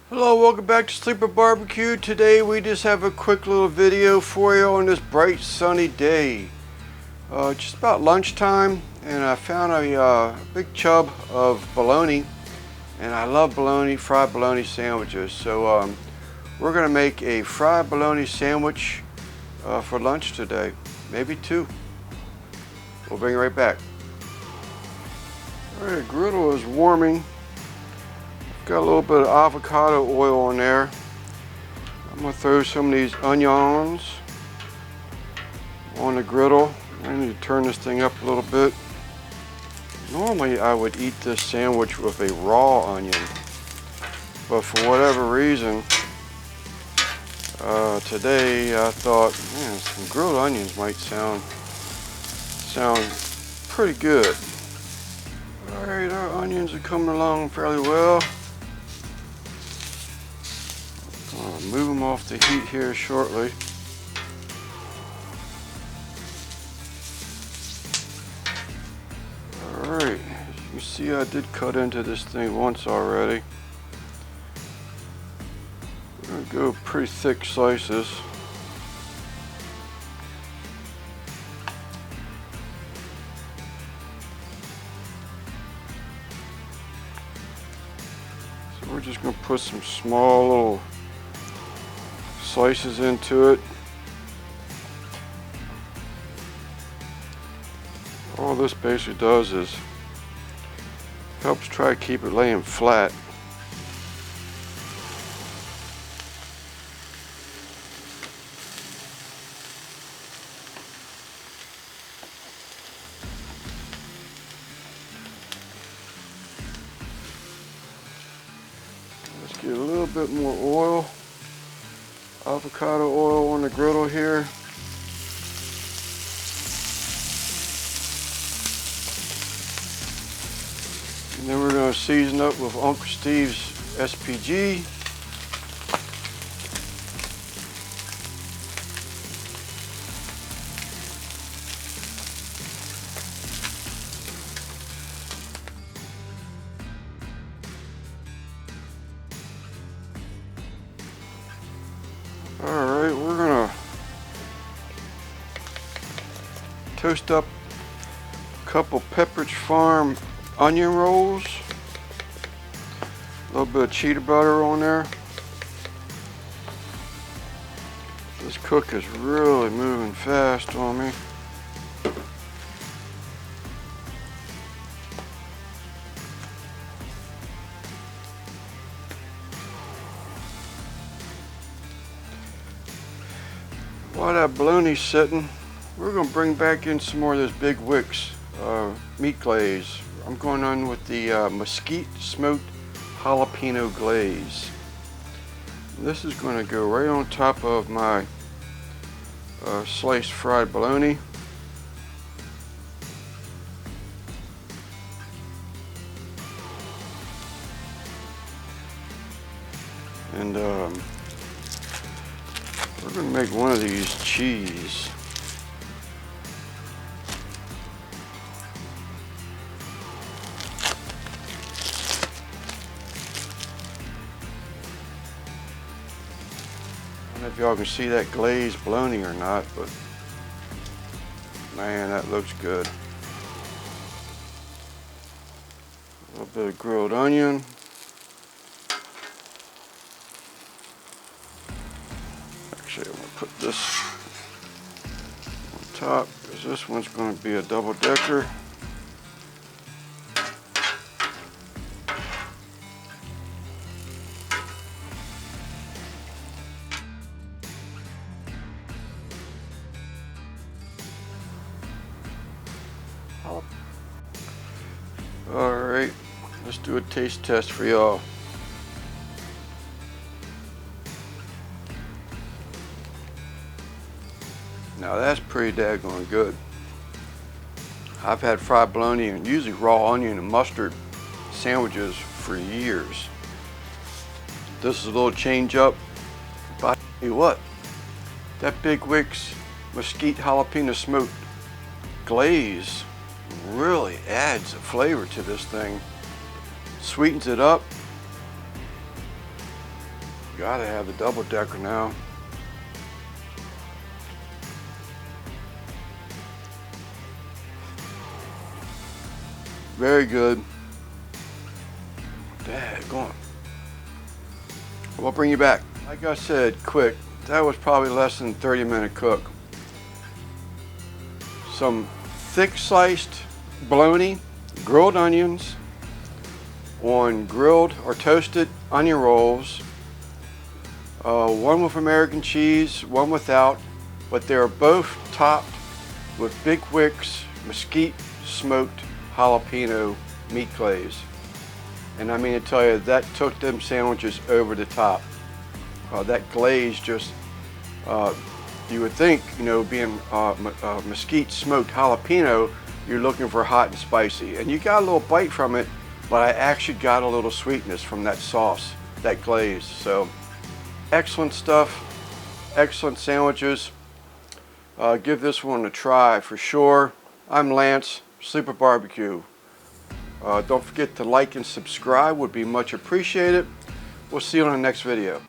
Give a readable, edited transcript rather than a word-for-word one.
Hello, welcome back to Sleeper Barbecue. Today we just have a quick little video for you on this bright sunny day. Just about lunchtime, and I found a big chub of bologna, and I love bologna, fried bologna sandwiches. So we're gonna make a fried bologna sandwich for lunch today, maybe two. We'll bring it right back. All right, the griddle is warming. Got a little bit of avocado oil on there. I'm gonna throw some of these onions on the griddle. I need to turn this thing up a little bit. Normally I would eat this sandwich with a raw onion, but for whatever reason, today I thought, man, some grilled onions might sound pretty good. All right, our onions are coming along fairly well. Move them off the heat here shortly. Alright, you see I did cut into this thing once already. I'm going to go pretty thick slices. So we're just going to put some small little slices into it. All this basically does is helps try to keep it laying flat. Let's get a little bit more oil. Avocado oil on the griddle here. And then we're going to season up with Uncle Steve's SPG. Alright, we're gonna toast up a couple Pepperidge Farm onion rolls. A little bit of cheetah butter on there. This cook is really moving fast on me. While that bologna's sitting, we're going to bring back in some more of this Big Wicks meat glaze. I'm going on with the mesquite smoked jalapeno glaze. This is going to go right on top of my sliced fried bologna. And we're going to make one of these cheese. I don't know if y'all can see that glazed bologna or not, but man, that looks good. A little bit of grilled onion. Actually, I'm going to put this on top because this one's going to be a double decker. Alright, let's do a taste test for y'all. Now that's pretty daggone good. I've had fried bologna and usually raw onion and mustard sandwiches for years. This is a little change up. But I tell you what, that Big Wicks mesquite jalapeno smoked glaze really adds a flavor to this thing. Sweetens it up. Gotta have the double decker now. Very good. Daggone. We'll bring you back. Like I said, quick. That was probably less than 30-minute cook. Some thick sliced bologna, grilled onions on grilled or toasted onion rolls. One with American cheese, one without, but they're both topped with Big Wicks mesquite smoked jalapeno meat glaze. And I mean to tell you, that took them sandwiches over the top. That glaze just, you would think, you know, being mesquite smoked jalapeno, you're looking for hot and spicy. And you got a little bite from it, but I actually got a little sweetness from that sauce, that glaze. So excellent stuff, excellent sandwiches. Give this one a try for sure. I'm Lance, Sleeper Barbecue. Don't forget to like and subscribe, would be much appreciated. We'll see you on the next video.